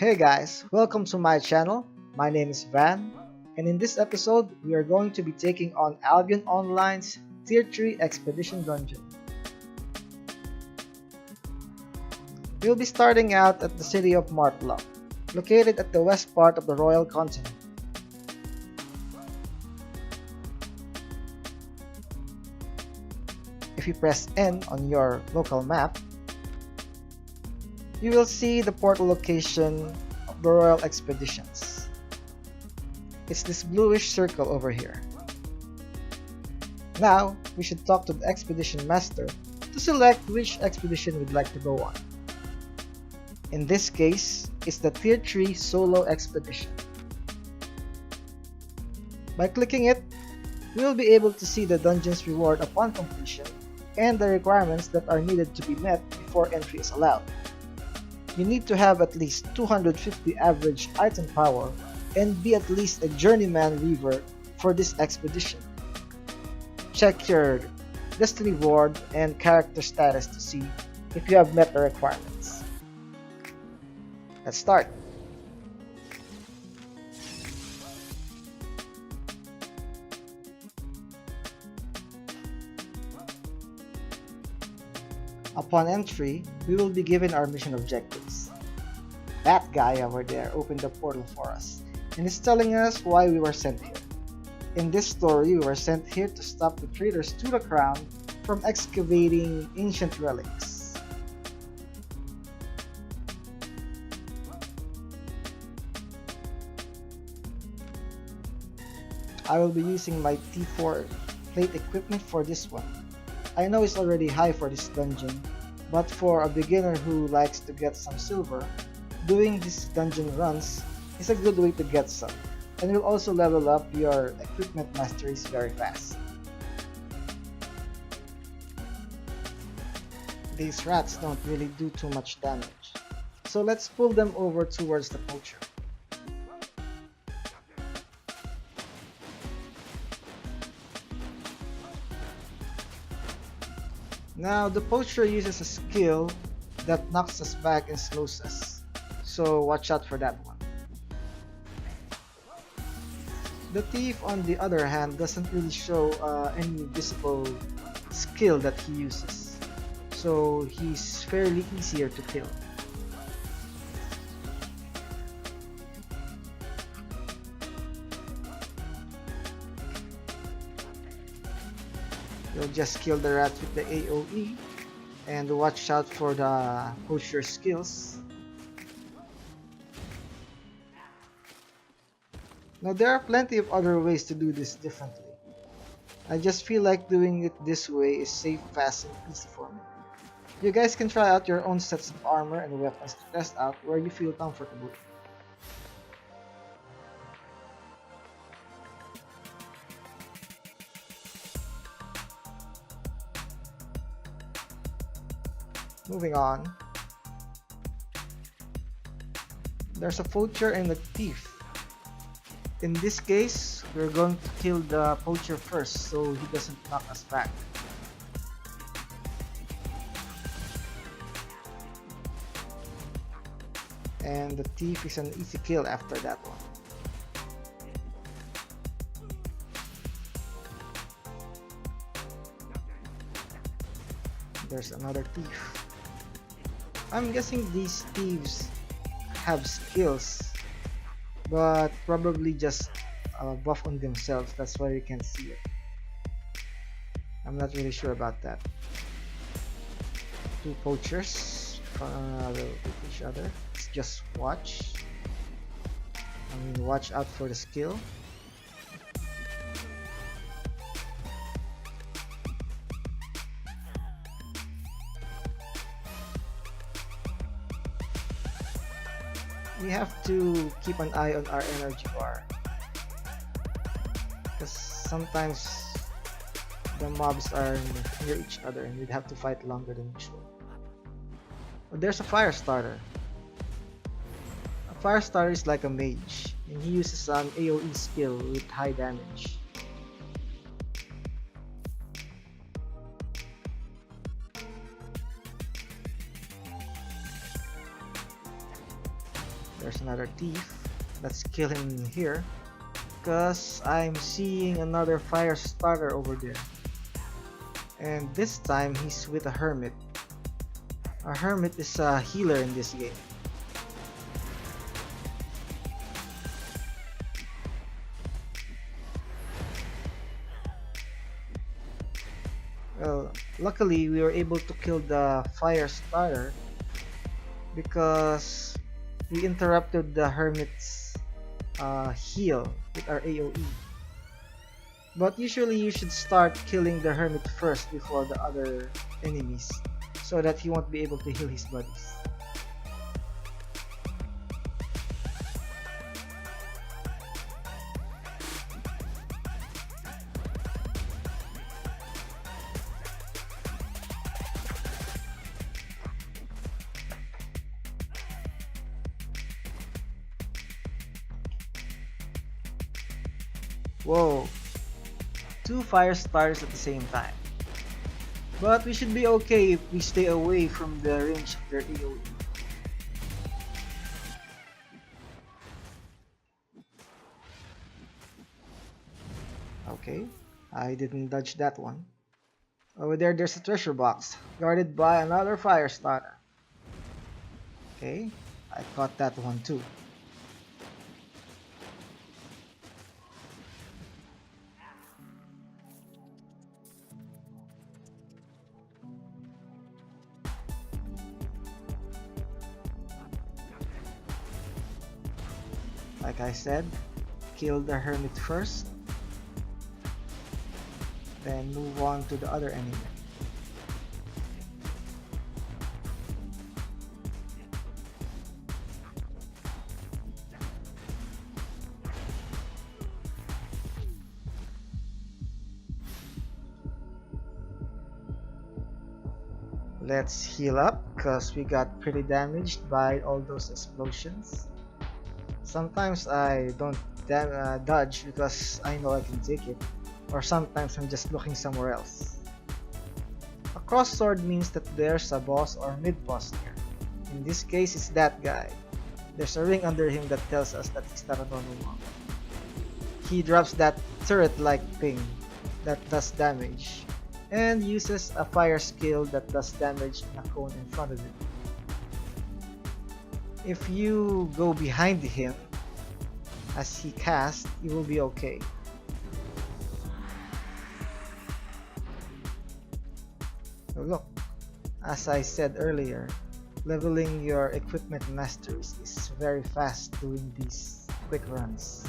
Hey guys, welcome to my channel. My name is Van, and in this episode, we are going to be taking on Albion Online's Tier 3 Expedition Dungeon. We'll be starting out at the city of Martlock, located at the west part of the Royal Continent. If you press N on your local map, you will see the portal location of the Royal Expeditions. It's this bluish circle over here. Now, we should talk to the Expedition Master to select which expedition we'd like to go on. In this case, it's the Tier 3 Solo Expedition. By clicking it, we will be able to see the dungeon's reward upon completion and the requirements that are needed to be met before entry is allowed. You need to have at least 250 average item power and be at least a journeyman weaver for this expedition. Check your destiny reward and character status to see if you have met the requirements. Let's start. Upon entry, we will be given our mission objectives. That guy over there opened the portal for us and is telling us why we were sent here. In this story, we were sent here to stop the traitors to the crown from excavating ancient relics. I will be using my T4 plate equipment for this one. I know it's already high for this dungeon, but for a beginner who likes to get some silver, doing these dungeon runs is a good way to get some, and will also level up your equipment masteries very fast. These rats don't really do too much damage, so let's pull them over towards the poacher. Now, the poacher uses a skill that knocks us back and slows us, so watch out for that one. The thief, on the other hand, doesn't really show any visible skill that he uses, so he's fairly easier to kill. You'll just kill the rat with the AoE and watch out for the poacher skills. Now there are plenty of other ways to do this differently. I just feel like doing it this way is safe, fast, and easy for me. You guys can try out your own sets of armor and weapons to test out where you feel comfortable. Moving on, there's a poacher and a thief. In this case, we're going to kill the poacher first so he doesn't knock us back. And the thief is an easy kill after that one. There's another thief. I'm guessing these thieves have skills, but probably just buff on themselves. That's why you can't see it. I'm not really sure about that. Two poachers will hit each other. Let's just watch. Watch out for the skill. We have to keep an eye on our energy bar, because sometimes the mobs are near each other and we'd have to fight longer than usual. But there's a fire starter. A fire starter is like a mage, and he uses an AoE skill with high damage. There's another thief. Let's kill him here. Because I'm seeing another fire starter over there. And this time he's with a hermit. A hermit is a healer in this game. Well, luckily we were able to kill the fire starter because we interrupted the hermit's heal with our AoE. But usually you should start killing the hermit first before the other enemies so that he won't be able to heal his buddies. Whoa, two fire starters at the same time. But we should be okay if we stay away from the range of their AoE. Okay, I didn't dodge that one. Over there's a treasure box, guarded by another fire starter. Okay, I caught that one too. Like I said, kill the hermit first, then move on to the other enemy. Let's heal up because we got pretty damaged by all those explosions. Sometimes I don't dodge because I know I can take it, or sometimes I'm just looking somewhere else. A cross sword means that there's a boss or mid-boss here. In this case, it's that guy. There's a ring under him that tells us that he's not a normal mob. He drops that turret-like thing that does damage, and uses a fire skill that does damage in a cone in front of it. If you go behind him as he casts, you will be okay. So look, as I said earlier, leveling your equipment masteries is very fast doing these quick runs.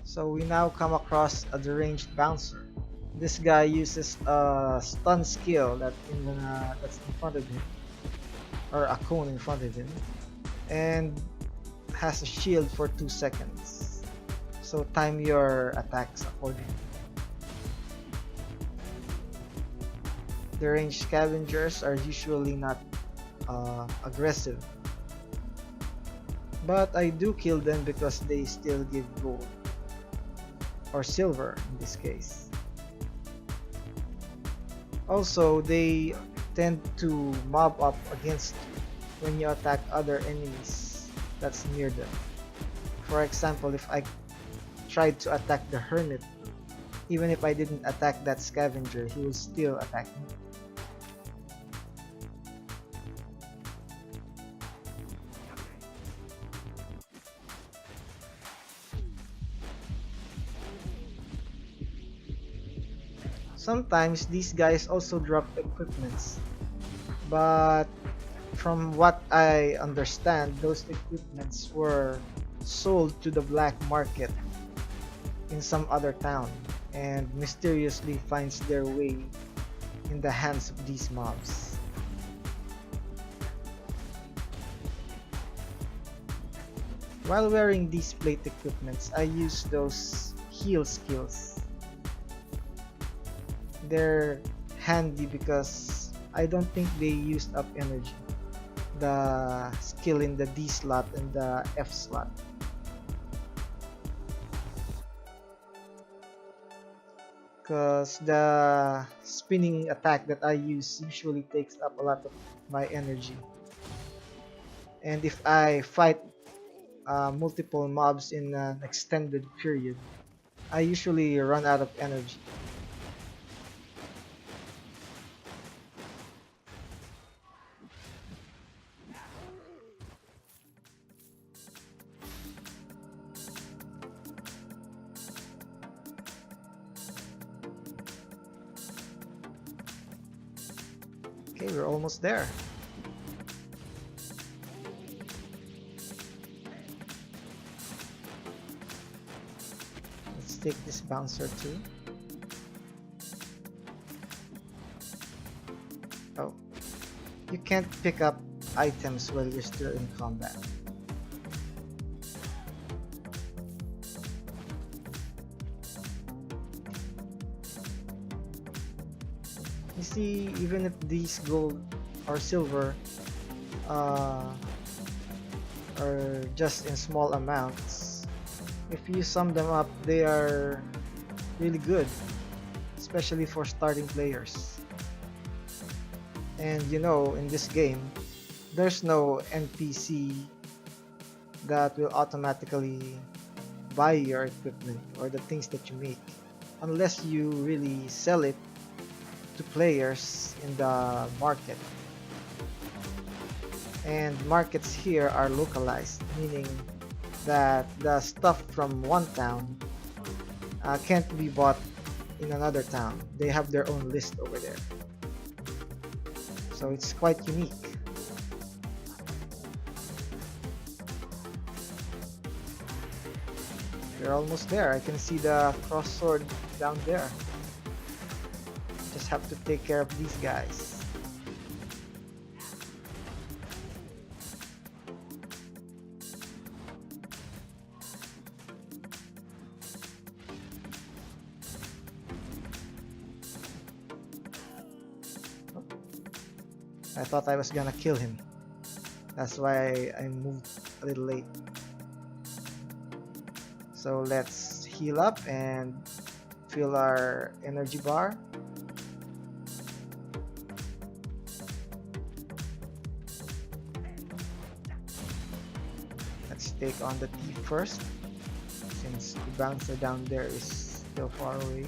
So we now come across a deranged bouncer. This guy uses a stun skill that's in front of him, or a cone in front of him, and has a shield for 2 seconds. So time your attacks accordingly. The ranged scavengers are usually not aggressive, but I do kill them because they still give gold, or silver in this case. Also, they tend to mob up against you when you attack other enemies that's near them. For example, if I tried to attack the hermit, even if I didn't attack that scavenger, he will still attack me. Sometimes these guys also drop equipments, but from what I understand, those equipments were sold to the black market in some other town and mysteriously finds their way in the hands of these mobs. While wearing these plate equipments, I use those heal skills. They're handy because I don't think they used up energy. The skill in the D slot and the F slot. because the spinning attack that I use usually takes up a lot of my energy. And if I fight multiple mobs in an extended period, I usually run out of energy. Okay, we're almost there. Let's take this bouncer too. Oh, you can't pick up items while you're still in combat. You see, even if these gold or silver uh, are just in small amounts, if you sum them up, they are really good, especially for starting players. And you know, in this game, there's no NPC that will automatically buy your equipment or the things that you make unless you really sell it to players in the market. And markets here are localized, meaning that the stuff from one town can't be bought in another town. They have their own list over there. So it's quite unique. We're almost there. I can see the cross sword down there. Just have to take care of these guys. I thought I was gonna kill him. That's why I moved a little late. So let's heal up and fill our energy bar. Let's take on the thief first, since the bouncer down there is still far away.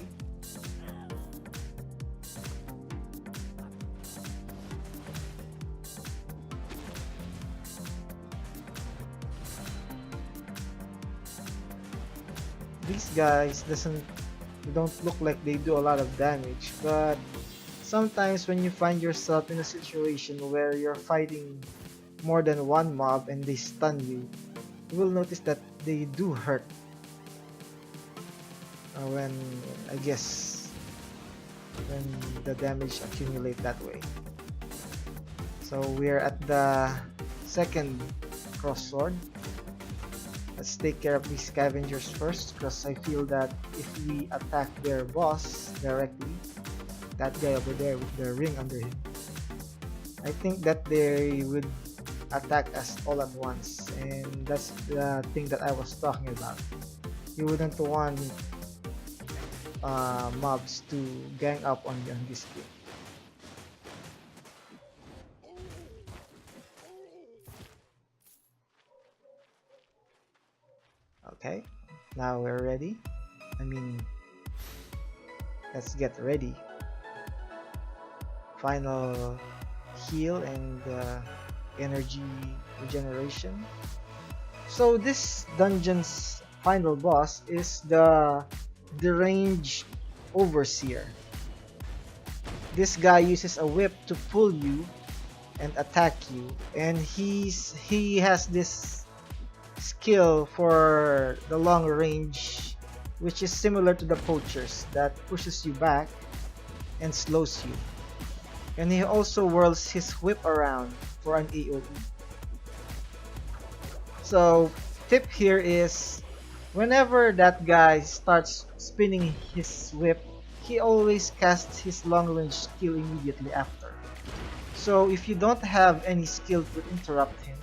These guys don't look like they do a lot of damage, but sometimes when you find yourself in a situation where you're fighting more than one mob and they stun you, you will notice that they do hurt when, I guess, when the damage accumulate that way. So we're at the second cross sword. Let's take care of these scavengers first, because I feel that if we attack their boss directly, that guy over there with the ring under him, I think that they would attack us all at once, and that's the thing that I was talking about. You wouldn't want mobs to gang up on you on this game. Okay, now we're ready. I mean, let's get ready. Final heal and energy regeneration. So this dungeon's final boss is the deranged overseer. This guy uses a whip to pull you and attack you, and he has this skill for the long range, which is similar to the poachers, that pushes you back and slows you. And he also whirls his whip around for an AoE. So tip here is, whenever that guy starts spinning his whip, he always casts his long range skill immediately after. So if you don't have any skill to interrupt him,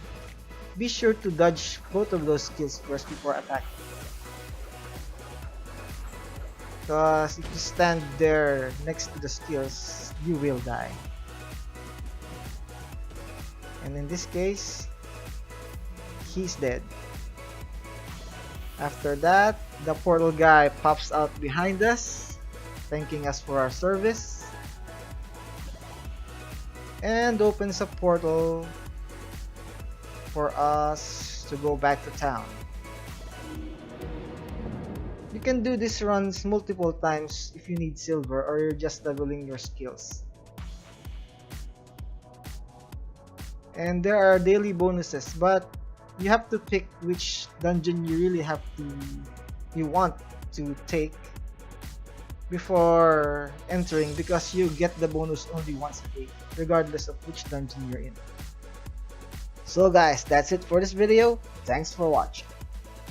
be sure to dodge both of those skills first before attacking. Because if you stand there next to the skills, you will die. And in this case, he's dead. After that, the portal guy pops out behind us, thanking us for our service, and opens a portal for us to go back to town. You can do these runs multiple times if you need silver or you're just leveling your skills. And there are daily bonuses, but you have to pick which dungeon you want to take before entering, because you get the bonus only once a day regardless of which dungeon you're in. So guys, that's it for this video. Thanks for watching.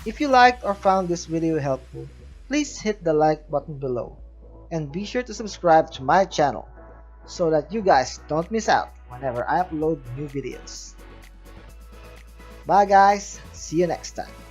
If you liked or found this video helpful, please hit the like button below and be sure to subscribe to my channel so that you guys don't miss out whenever I upload new videos. Bye guys, see you next time.